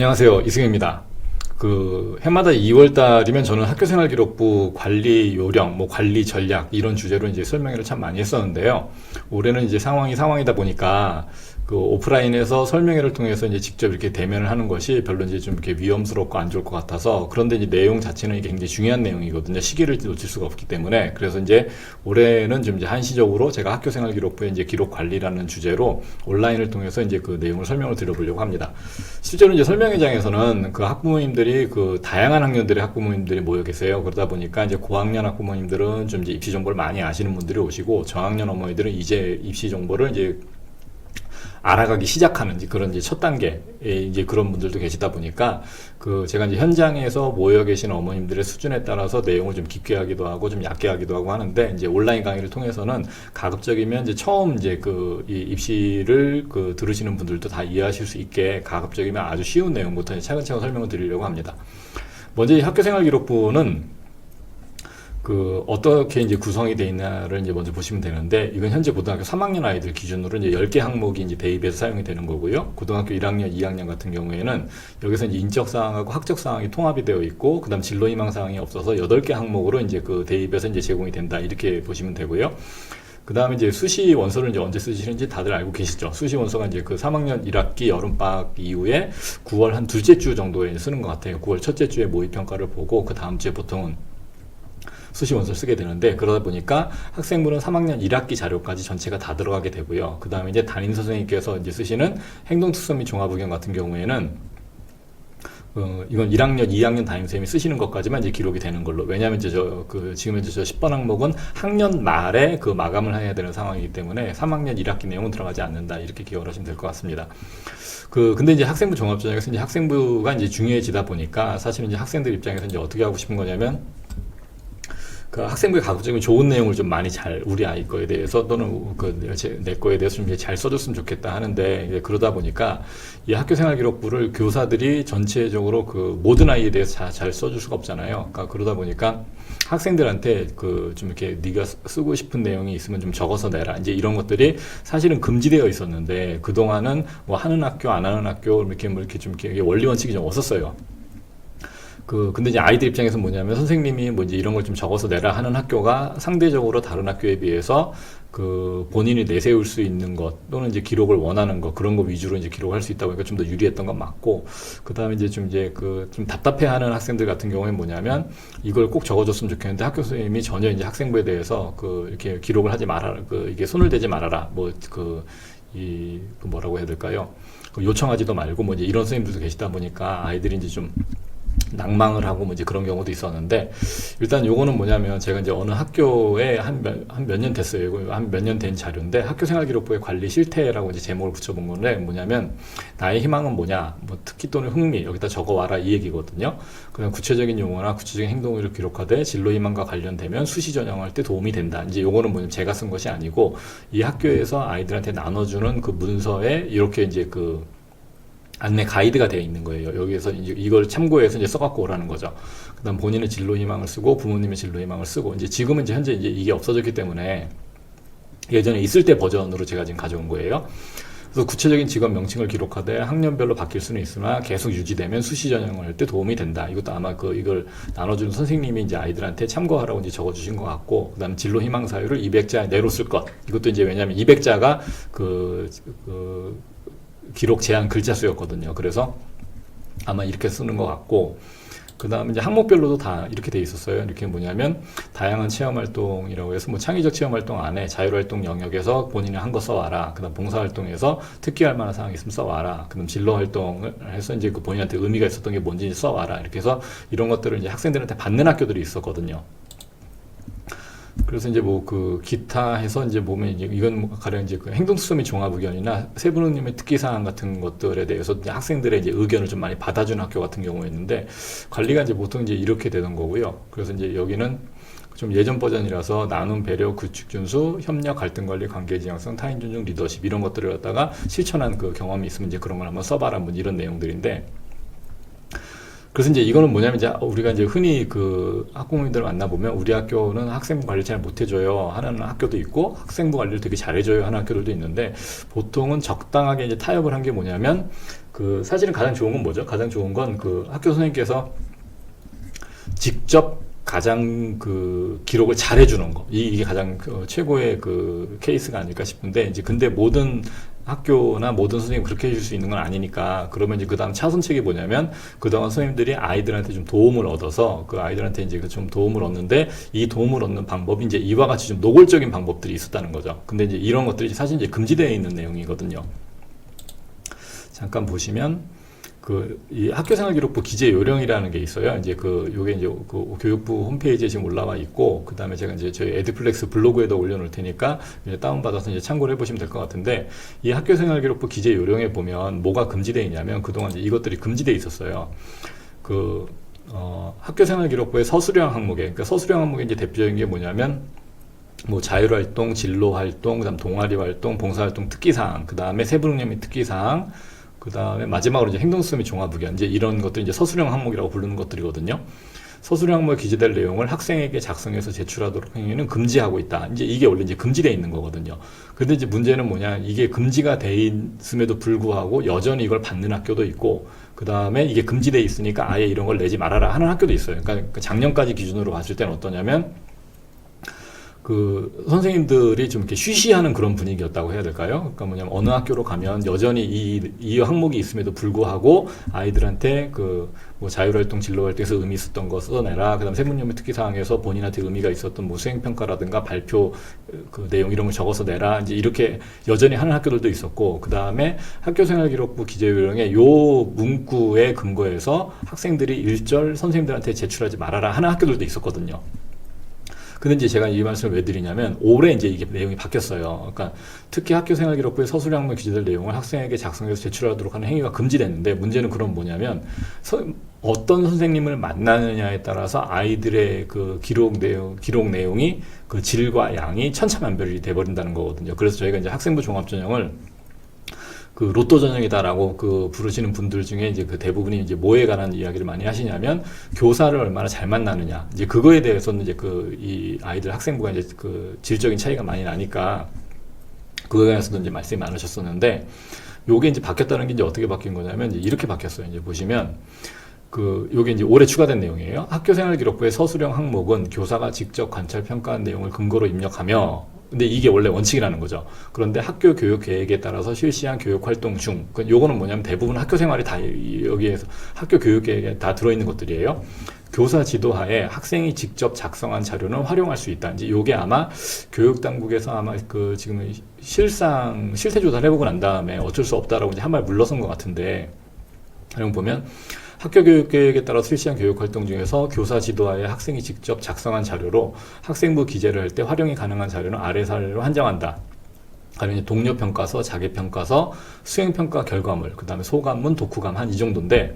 안녕하세요. 이승입니다. 해마다 2월 달이면 저는 학교생활기록부 관리 요령, 관리 전략 이런 주제로 이제 설명회를 참 많이 했었는데요. 올해는 이제 상황이다 보니까 오프라인에서 설명회를 통해서 이제 직접 이렇게 대면을 하는 것이 별로 이제 좀 이렇게 위험스럽고 안 좋을 것 같아서, 그런데 이제 내용 자체는 이게 굉장히 중요한 내용이거든요. 시기를 놓칠 수가 없기 때문에. 그래서 이제 올해는 좀 이제 한시적으로 제가 학교생활기록부의 이제 기록 관리라는 주제로 온라인을 통해서 이제 그 내용을 설명을 드려보려고 합니다. 실제로 이제 설명회장에서는 그 학부모님들이 다양한 학년들의 학부모님들이 모여 계세요. 그러다 보니까 이제 고학년 학부모님들은 좀 이제 입시 정보를 많이 아시는 분들이 오시고, 저학년 어머니들은 이제 입시 정보를 이제 알아가기 시작하는 그런 이제 첫 단계에 이제 그런 분들도 계시다 보니까 제가 이제 현장에서 모여 계신 어머님들의 수준에 따라서 내용을 좀 깊게 하기도 하고 좀 얕게 하기도 하고 하는데, 이제 온라인 강의를 통해서는 가급적이면 이제 처음 이제 이 입시를 들으시는 분들도 다 이해하실 수 있게 가급적이면 아주 쉬운 내용부터 차근차근 설명을 드리려고 합니다. 먼저 이 학교생활기록부는 어떻게 이제 구성이 되어 있나를 이제 먼저 보시면 되는데, 이건 현재 고등학교 3학년 아이들 기준으로 이제 10개 항목이 이제 대입해서 사용이 되는 거고요. 고등학교 1학년, 2학년 같은 경우에는 여기서 이제 인적 사항하고 학적 사항이 통합이 되어 있고, 그다음 진로 희망 사항이 없어서 8개 항목으로 이제 대입해서 이제 제공이 된다, 이렇게 보시면 되고요. 그 다음에 이제 수시 원서를 이제 언제 쓰시는지 다들 알고 계시죠? 수시 원서가 이제 3학년 1학기 여름방학 이후에 9월 한 둘째 주 정도에 쓰는 것 같아요. 9월 첫째 주에 모의평가를 보고 그 다음 주에 보통은 수시 원서를 쓰게 되는데, 그러다 보니까 학생부는 3학년 1학기 자료까지 전체가 다 들어가게 되고요. 그 다음에 이제 담임 선생님께서 이제 쓰시는 행동특성 및 종합의견 같은 경우에는 이건 1학년, 2학년 담임 선생님이 쓰시는 것까지만 이제 기록이 되는 걸로. 왜냐하면 이제 지금 현재 10번 항목은 학년 말에 마감을 해야 되는 상황이기 때문에 3학년 1학기 내용은 들어가지 않는다, 이렇게 기억을 하시면 될 것 같습니다. 근데 이제 학생부 종합전형에서 이제 학생부가 이제 중요해지다 보니까 사실은 이제 학생들 입장에서 이제 어떻게 하고 싶은 거냐면, 학생부에 가급적이면 좋은 내용을 좀 많이 우리 아이 거에 대해서 또는 내 거에 대해서 좀 잘 써줬으면 좋겠다 하는데, 그러다 보니까 이 학교생활기록부를 교사들이 전체적으로 모든 아이에 대해서 잘 써줄 수가 없잖아요. 그러다 보니까 학생들한테 좀 이렇게 네가 쓰고 싶은 내용이 있으면 좀 적어서 내라, 이제 이런 것들이 사실은 금지되어 있었는데, 그동안은 하는 학교 안 하는 학교 이렇게 좀 이렇게 원리 원칙이 좀 없었어요. 근데 이제 아이들 입장에서 뭐냐면, 선생님이 이제 이런 걸 좀 적어서 내라 하는 학교가 상대적으로 다른 학교에 비해서 본인이 내세울 수 있는 것 또는 이제 기록을 원하는 것, 그런 거 위주로 이제 기록을 할 수 있다 보니까 좀 더 유리했던 건 맞고, 그 다음에 이제 좀 답답해 하는 학생들 같은 경우에는 뭐냐면, 이걸 꼭 적어줬으면 좋겠는데 학교 선생님이 전혀 이제 학생부에 대해서 이렇게 기록을 하지 말아라, 이게 손을 대지 말아라, 뭐라고 해야 될까요? 요청하지도 말고 이제 이런 선생님들도 계시다 보니까 아이들이 이제 좀 낭망을 하고 이제 그런 경우도 있었는데, 일단 요거는 뭐냐면, 제가 이제 어느 학교에 한 몇 년 됐어요. 한 몇 년 된 자료인데, 학교생활기록부의 관리 실태라고 이제 제목을 붙여본 건데, 뭐냐면 나의 희망은 뭐냐, 특기 또는 흥미 여기다 적어와라, 이 얘기거든요. 그냥 구체적인 용어나 구체적인 행동을 기록하되 진로 희망과 관련되면 수시 전형할 때 도움이 된다. 이제 요거는 뭐냐면 제가 쓴 것이 아니고 이 학교에서 아이들한테 나눠주는 문서에 이렇게 이제 안내 가이드가 되어 있는 거예요. 여기에서 이제 이걸 참고해서 이제 써갖고 오라는 거죠. 그다음 본인의 진로 희망을 쓰고 부모님의 진로 희망을 쓰고, 이제 지금은 이제 현재 이제 이게 없어졌기 때문에 예전에 있을 때 버전으로 제가 지금 가져온 거예요. 그래서 구체적인 직업 명칭을 기록하되 학년별로 바뀔 수는 있으나 계속 유지되면 수시 전형을 할 때 도움이 된다. 이것도 아마 이걸 나눠주는 선생님이 이제 아이들한테 참고하라고 이제 적어주신 것 같고, 그다음 진로 희망 사유를 200자 내로 쓸 것. 이것도 이제 왜냐하면 200자가 기록 제한 글자 수였거든요. 그래서 아마 이렇게 쓰는 것 같고, 그 다음에 이제 항목별로도 다 이렇게 돼 있었어요. 이렇게 뭐냐면 다양한 체험활동이라고 해서 창의적 체험활동 안에 자율활동 영역에서 본인이 한 거 써와라. 그 다음 봉사활동에서 특기할 만한 사항이 있으면 써와라. 그 다음 진로활동을 해서 이제 본인한테 의미가 있었던 게 뭔지 써와라. 이렇게 해서 이런 것들을 이제 학생들한테 받는 학교들이 있었거든요. 그래서 이제 기타 해서 이제 보면 이건 가령 이제 행동특성 및 종합의견이나 세부능력의 특기사항 같은 것들에 대해서 이제 학생들의 이제 의견을 좀 많이 받아주는 학교 같은 경우였는데, 관리가 이제 보통 이제 이렇게 되는 거고요. 그래서 이제 여기는 좀 예전 버전이라서 나눔, 배려, 규칙 준수, 협력, 갈등 관리, 관계 지향성, 타인 존중, 리더십 이런 것들을 갖다가 실천한 경험이 있으면 이제 그런 걸 한번 써봐라, 이런 내용들인데, 그래서 이제 이거는 뭐냐면, 이제 우리가 이제 흔히 학부모님들을 만나보면 우리 학교는 학생부 관리를 잘 못해줘요 하는 학교도 있고, 학생부 관리를 되게 잘해줘요 하는 학교들도 있는데, 보통은 적당하게 이제 타협을 한 게 뭐냐면, 그 사실은 가장 좋은 건 뭐죠? 가장 좋은 건 그 학교 선생님께서 직접 가장 그 기록을 잘 해주는 거. 이게 가장 그 최고의 그 케이스가 아닐까 싶은데, 이제 근데 모든 학교나 모든 선생님이 그렇게 해줄 수 있는 건 아니니까, 그러면 이제 그 다음 차선책이 뭐냐면, 그동안 선생님들이 아이들한테 좀 도움을 얻어서, 그 아이들한테 이제 좀 도움을 얻는데, 이 도움을 얻는 방법이 이제 이와 같이 좀 노골적인 방법들이 있었다는 거죠. 근데 이제 이런 것들이 사실 이제 금지되어 있는 내용이거든요. 잠깐 보시면, 이 학교생활기록부 기재 요령이라는 게 있어요. 이제 요게 이제 그 교육부 홈페이지에 지금 올라와 있고, 그 다음에 제가 이제 저희 에듀플렉스 블로그에도 올려놓을 테니까 이제 다운받아서 이제 참고를 해보시면 될 것 같은데, 이 학교생활기록부 기재 요령에 보면 뭐가 금지되어 있냐면, 그동안 이제 이것들이 금지되어 있었어요. 학교생활기록부의 서술형 항목에, 그러니까 서술형 항목의 이제 대표적인 게 뭐냐면, 뭐 자율활동, 진로활동, 그다음 동아리활동, 봉사활동 특기사항, 그 다음에 세부능력 및 특기사항, 그 다음에 마지막으로 이제 행동수습 및 종합의견, 이제 이런 것들이 이제 서술형 항목이라고 부르는 것들이거든요. 서술형 항목에 기재될 내용을 학생에게 작성해서 제출하도록 행위는 금지하고 있다. 이제 이게 원래 이제 금지되어 있는 거거든요. 근데 이제 문제는 뭐냐, 이게 금지가 돼 있음에도 불구하고 여전히 이걸 받는 학교도 있고, 그 다음에 이게 금지되어 있으니까 아예 이런 걸 내지 말아라 하는 학교도 있어요. 그러니까 작년까지 기준으로 봤을 때는 어떠냐면, 그 선생님들이 좀 이렇게 쉬쉬하는 그런 분위기였다고 해야 될까요? 그러니까 뭐냐면 어느 학교로 가면 여전히 이 항목이 있음에도 불구하고 아이들한테 뭐 자율활동, 진로활동에서 의미 있었던 거 써내라. 그다음 세문연의 특기사항에서 본인한테 의미가 있었던 뭐 수행평가라든가 발표 그 내용 이런 걸 적어서 내라. 이제 이렇게 여전히 하는 학교들도 있었고, 그 다음에 학교생활기록부 기재요령의 요 문구에 근거해서 학생들이 일절 선생님들한테 제출하지 말아라 하는 학교들도 있었거든요. 근데 이제 제가 이 말씀을 왜 드리냐면, 올해 이제 이게 내용이 바뀌었어요. 그러니까 특히 학교생활기록부의 서술형 항목에 기재될 내용을 학생에게 작성해서 제출하도록 하는 행위가 금지됐는데, 문제는 그럼 뭐냐면, 어떤 선생님을 만나느냐에 따라서 아이들의 그 기록 내용이 그 질과 양이 천차만별이 돼버린다는 거거든요. 그래서 저희가 이제 학생부 종합전형을 그 로또 전형이다라고 부르시는 분들 중에 이제 그 대부분이 이제 뭐에 관한 이야기를 많이 하시냐면, 교사를 얼마나 잘 만나느냐. 이제 그거에 대해서는 이제 이 아이들 학생부가 이제 그 질적인 차이가 많이 나니까 그거에 대해서도 이제 말씀이 많으셨었는데, 요게 이제 바뀌었다는 게 이제 어떻게 바뀐 거냐면, 이제 이렇게 바뀌었어요. 이제 보시면 요게 이제 올해 추가된 내용이에요. 학교생활기록부의 서술형 항목은 교사가 직접 관찰 평가한 내용을 근거로 입력하며, 근데 이게 원래 원칙이라는 거죠. 그런데 학교 교육 계획에 따라서 실시한 교육 활동 중, 요거는 뭐냐면 대부분 학교 생활이 다 여기에서 학교 교육 계획에 다 들어있는 것들이에요. 교사 지도하에 학생이 직접 작성한 자료는 활용할 수 있다. 이제 요게 아마 교육 당국에서 아마 지금 실태 조사를 해보고 난 다음에 어쩔 수 없다라고 이제 한 말 물러선 것 같은데, 이런 보면 학교 교육 계획에 따라 실시한 교육 활동 중에서 교사 지도하에 학생이 직접 작성한 자료로 학생부 기재를 할 때 활용이 가능한 자료는 아래 사례로 한정한다. 가령 동료 평가서, 자기 평가서, 수행 평가 결과물, 그 다음에 소감문, 독후감 한 이 정도인데,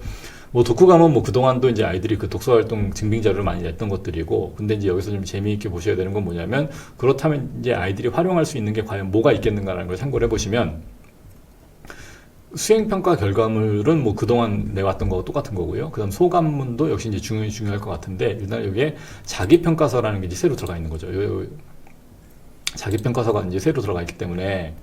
뭐 독후감은 뭐 그동안도 이제 아이들이 그 독서 활동 증빙 자료를 많이 냈던 것들이고, 근데 이제 여기서 좀 재미있게 보셔야 되는 건 뭐냐면, 그렇다면 이제 아이들이 활용할 수 있는 게 과연 뭐가 있겠는가라는 걸 참고를 해보시면, 수행평가 결과물은 뭐 그동안 내왔던 거와 똑같은 거고요. 그 다음 소감문도 역시 이제 중요할 것 같은데, 일단 여기에 자기평가서라는 게 이제 새로 들어가 있는 거죠. 자기평가서가 이제 새로 들어가 있기 때문에,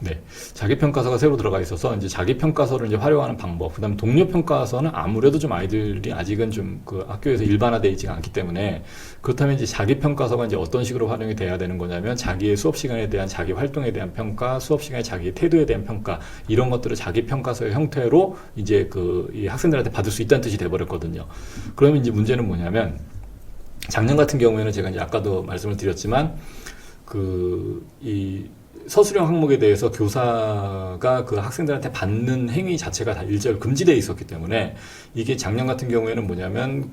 네. 자기평가서가 새로 들어가 있어서 이제 자기평가서를 이제 활용하는 방법, 그 다음에 동료평가서는 아무래도 좀 아이들이 아직은 좀 그 학교에서 일반화되어 있지가 않기 때문에, 그렇다면 이제 자기평가서가 이제 어떤 식으로 활용이 돼야 되는 거냐면, 자기의 수업 시간에 대한 자기 활동에 대한 평가, 수업 시간에 자기의 태도에 대한 평가, 이런 것들을 자기평가서의 형태로 이제 이 학생들한테 받을 수 있다는 뜻이 돼버렸거든요. 그러면 이제 문제는 뭐냐면, 작년 같은 경우에는 제가 이제 아까도 말씀을 드렸지만, 이 서술형 항목에 대해서 교사가 그 학생들한테 받는 행위 자체가 다 일절 금지되어 있었기 때문에, 이게 작년 같은 경우에는 뭐냐면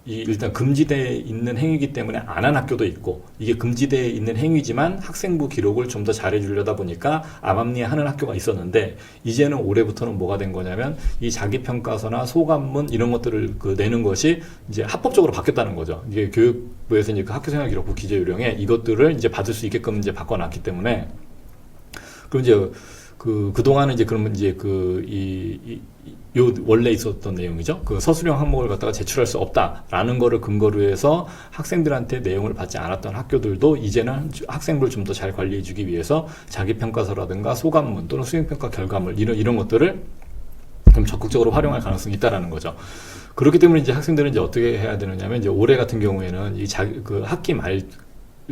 일단 금지되어 있는 행위이기 때문에 안 한 학교도 있고, 이게 금지되어 있는 행위지만 학생부 기록을 좀 더 잘해주려다 보니까 암암리에 하는 학교가 있었는데, 이제는 올해부터는 뭐가 된 거냐면, 이 자기평가서나 소감문 이런 것들을 내는 것이 이제 합법적으로 바뀌었다는 거죠. 이게 교육부에서 이제 그 학교생활기록부 기재요령에 이것들을 이제 받을 수 있게끔 이제 바꿔놨기 때문에, 그럼 이제 그동안은 이제 그러면 이제 원래 있었던 내용이죠. 그 서술형 항목을 갖다가 제출할 수 없다라는 거를 근거로 해서 학생들한테 내용을 받지 않았던 학교들도 이제는 학생부를 좀 더 잘 관리해주기 위해서 자기평가서라든가 소감문 또는 수행평가 결과물 이런 것들을 좀 적극적으로 활용할 가능성이 있다라는 거죠. 그렇기 때문에 이제 학생들은 이제 어떻게 해야 되느냐면 이제 올해 같은 경우에는 그 학기 말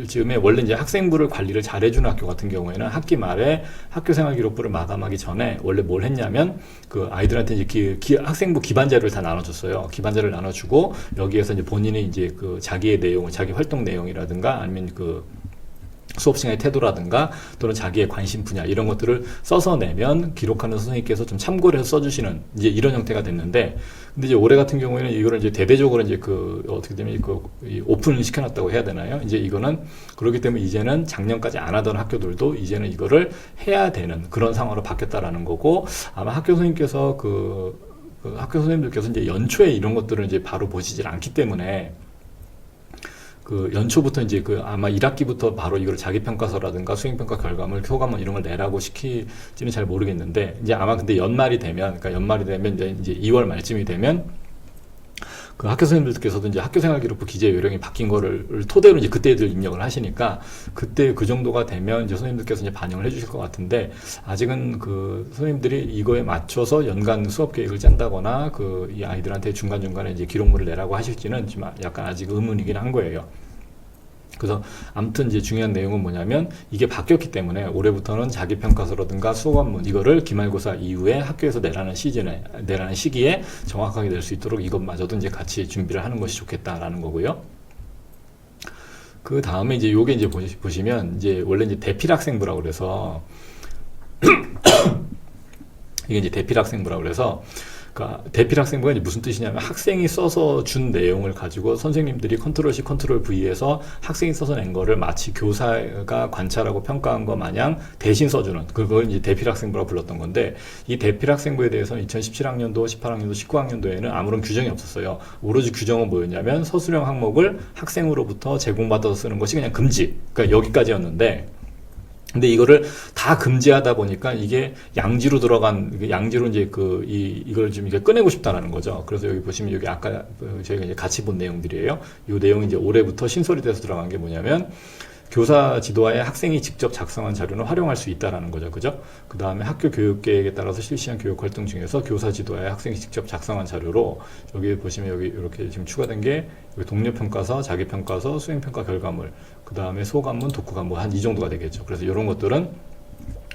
즈음에 원래 이제 학생부를 관리를 잘해주는 학교 같은 경우에는 학기 말에 학교생활 기록부를 마감하기 전에 원래 뭘 했냐면 그 아이들한테 이제 학생부 기반 자료를 다 나눠줬어요. 기반 자료를 나눠주고 여기에서 이제 본인이 이제 그 자기의 내용을 자기 활동 내용이라든가 아니면 그 수업 시간의 태도라든가 또는 자기의 관심 분야 이런 것들을 써서 내면 기록하는 선생님께서 좀 참고를 해서 써주시는 이제 이런 형태가 됐는데, 근데 이제 올해 같은 경우에는 이거를 이제 대대적으로 이제 어떻게 되면 오픈을 시켜놨다고 해야 되나요? 이제 이거는 그렇기 때문에 이제는 작년까지 안 하던 학교들도 이제는 이거를 해야 되는 그런 상황으로 바뀌었다라는 거고, 아마 학교 선생님께서 학교 선생님들께서 이제 연초에 이런 것들을 이제 바로 보시질 않기 때문에 그 연초부터 이제 아마 1학기부터 바로 이걸 자기평가서라든가 수행평가 결과물, 소감문 이런 걸 내라고 시키지는 잘 모르겠는데, 이제 아마 근데 연말이 되면 이제 2월 말쯤이 되면 그 학교 선생님들께서도 이제 학교생활기록부 기재 요령이 바뀐 거를 토대로 이제 그때들 입력을 하시니까 그때 그 정도가 되면 이제 선생님들께서 이제 반영을 해주실 것 같은데, 아직은 그 선생님들이 이거에 맞춰서 연간 수업 계획을 짠다거나 이 아이들한테 중간중간에 이제 기록물을 내라고 하실지는 좀 약간 아직 의문이긴 한 거예요. 그래서 아무튼 이제 중요한 내용은 뭐냐면 이게 바뀌었기 때문에 올해부터는 자기평가서라든가 소감문 이거를 기말고사 이후에 학교에서 내라는 시기에 정확하게 낼 수 있도록 이것마저도 이제 같이 준비를 하는 것이 좋겠다라는 거고요. 그 다음에 이제 요게 이제 보시면 이제 원래 이제 대필학생부라고 그래서 이게 이제 대필학생부라고 그래서 그러니까 대필학생부가 이제 무슨 뜻이냐면 학생이 써서 준 내용을 가지고 선생님들이 컨트롤 C 컨트롤 V에서 학생이 써서 낸 거를 마치 교사가 관찰하고 평가한 것 마냥 대신 써주는, 그걸 이제 대필학생부라고 불렀던 건데, 이 대필학생부에 대해서는 2017학년도, 18학년도, 19학년도에는 아무런 규정이 없었어요. 오로지 규정은 뭐였냐면 서술형 항목을 학생으로부터 제공받아서 쓰는 것이 그냥 금지, 그러니까 여기까지였는데, 근데 이거를 다 금지하다 보니까 이게 양지로 이제 이걸 좀 이게 꺼내고 싶다라는 거죠. 그래서 여기 보시면 여기 아까 저희가 이제 같이 본 내용들이에요. 이 내용이 이제 올해부터 신설이 돼서 들어간 게 뭐냐면 교사 지도와에 학생이 직접 작성한 자료는 활용할 수 있다라는 거죠. 그죠? 그 다음에 학교 교육 계획에 따라서 실시한 교육 활동 중에서 교사 지도와에 학생이 직접 작성한 자료로 여기 보시면 여기 이렇게 지금 추가된 게 동료평가서, 자기평가서, 수행평가 결과물, 그 다음에 소감문, 독후감문 한 이 정도가 되겠죠. 그래서 이런 것들은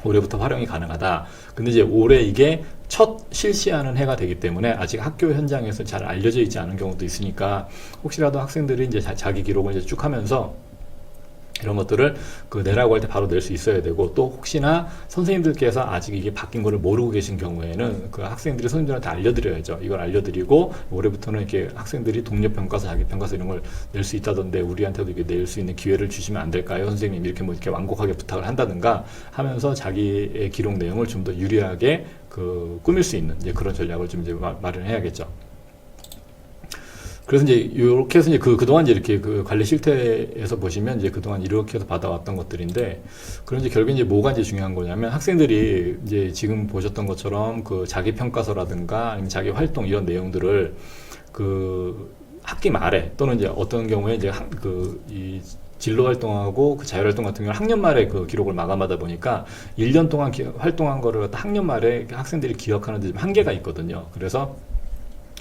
올해부터 활용이 가능하다. 근데 이제 올해 이게 첫 실시하는 해가 되기 때문에 아직 학교 현장에서 잘 알려져 있지 않은 경우도 있으니까 혹시라도 학생들이 이제 자기 기록을 이제 쭉 하면서 이런 것들을 내라고 할 때 바로 낼 수 있어야 되고, 또 혹시나 선생님들께서 아직 이게 바뀐 거를 모르고 계신 경우에는 그 학생들이 선생님들한테 알려드려야죠. 이걸 알려드리고 올해부터는 이렇게 학생들이 동료평가서, 자기평가서 이런 걸 낼 수 있다던데 우리한테도 이게 낼 수 있는 기회를 주시면 안 될까요, 선생님? 이렇게 이렇게 완곡하게 부탁을 한다든가 하면서 자기의 기록 내용을 좀 더 유리하게 꾸밀 수 있는 이제 그런 전략을 좀 이제 마련해야겠죠. 그래서 이제 이렇게 해서 이제 그동안 이제 이렇게 관리 실태에서 보시면 이제 그동안 이렇게 해서 받아왔던 것들인데, 그런 이제 결국 이제 뭐가 이제 중요한 거냐면 학생들이 이제 지금 보셨던 것처럼 자기 평가서라든가 아니면 자기 활동 이런 내용들을 학기 말에 또는 이제 어떤 경우에 이제 이 진로 활동하고 자율 활동 같은 경우는 학년 말에 기록을 마감하다 보니까 1년 동안 활동한 거를 학년 말에 학생들이 기억하는 데 좀 한계가 있거든요. 그래서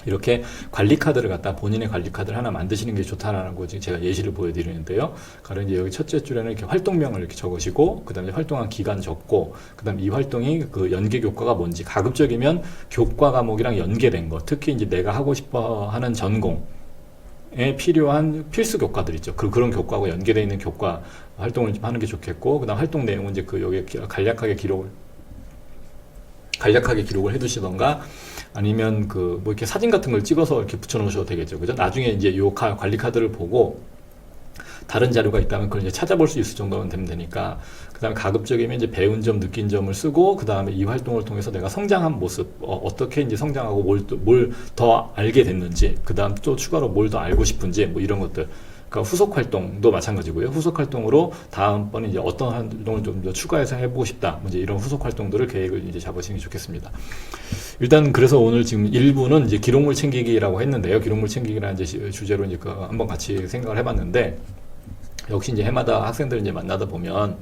이렇게 관리 카드를 본인의 관리 카드를 하나 만드시는 게 좋다라는 거 지금 제가 예시를 보여드리는데요. 가령 이제 여기 첫째 줄에는 이렇게 활동명을 이렇게 적으시고, 그 다음에 활동한 기간 적고, 그 다음에 이 활동이 연계 교과가 뭔지, 가급적이면 교과 과목이랑 연계된 거, 특히 이제 내가 하고 싶어 하는 전공에 필요한 필수 교과들 있죠. 그런 교과하고 연계되어 있는 교과 활동을 좀 하는 게 좋겠고, 그 다음 활동 내용은 이제 여기에 간략하게 기록을 해두시던가, 아니면 뭐 이렇게 사진 같은 걸 찍어서 이렇게 붙여놓으셔도 되겠죠. 그죠? 나중에 이제 관리 카드를 보고 다른 자료가 있다면 그걸 이제 찾아볼 수 있을 정도면 되면 되니까, 그 다음에 가급적이면 이제 배운 점, 느낀 점을 쓰고, 그 다음에 이 활동을 통해서 내가 성장한 모습, 어떻게 이제 성장하고 뭘 더 알게 됐는지, 그 다음 또 추가로 뭘 더 알고 싶은지, 뭐 이런 것들. 그러니까 후속 활동도 마찬가지고요. 후속 활동으로 다음번에 이제 어떤 활동을 좀 더 추가해서 해보고 싶다. 이제 이런 후속 활동들을 계획을 이제 잡으시는 게 좋겠습니다. 일단 그래서 오늘 지금 1부는 이제 기록물 챙기기라고 했는데요. 기록물 챙기기라는 이제 주제로 이제 한번 같이 생각을 해봤는데, 역시 이제 해마다 학생들 이제 만나다 보면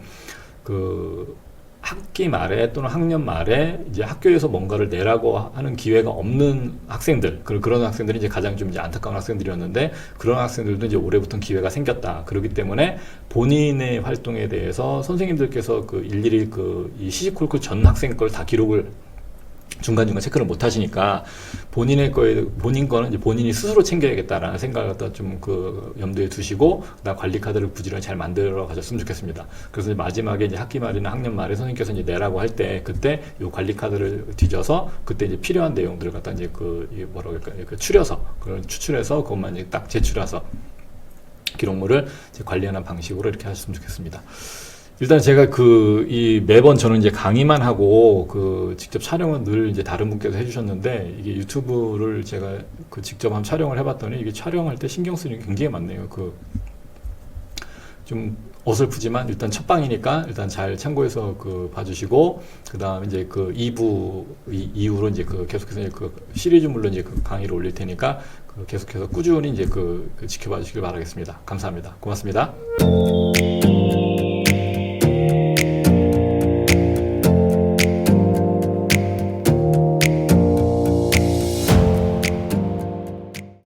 그 학기 말에 또는 학년 말에 이제 학교에서 뭔가를 내라고 하는 기회가 없는 학생들, 그런 학생들이 이제 가장 좀 이제 안타까운 학생들이었는데, 그런 학생들도 이제 올해부터는 기회가 생겼다. 그렇기 때문에 본인의 활동에 대해서 선생님들께서 그 일일이 이 시시콜콜 전 학생 걸 다 기록을 중간중간 체크를 못 하시니까 본인 거는 이제 본인이 스스로 챙겨야겠다라는 생각을 갖다 좀 염두에 두시고, 그다음 관리 카드를 부지런히 잘 만들어 가셨으면 좋겠습니다. 그래서 마지막에 이제 학기 말이나 학년 말에 선생님께서 이제 내라고 할 때, 그때 요 관리 카드를 뒤져서 그때 이제 필요한 내용들을 갖다 이제 뭐라고 할까요? 추려서, 그걸 추출해서 그것만 이제 딱 제출해서 기록물을 이제 관리하는 방식으로 이렇게 하셨으면 좋겠습니다. 일단 제가 매번 저는 이제 강의만 하고 직접 촬영은 늘 이제 다른 분께서 해주셨는데, 이게 유튜브를 제가 직접 한번 촬영을 해봤더니 이게 촬영할 때 신경 쓰는 게 굉장히 많네요. 좀 어설프지만 일단 첫 방이니까 일단 잘 참고해서 봐주시고, 그 다음 이제 2부 이후로 이제 계속해서 이제 시리즈물로 이제 강의를 올릴 테니까 계속해서 꾸준히 이제 지켜봐 주시길 바라겠습니다. 감사합니다. 고맙습니다.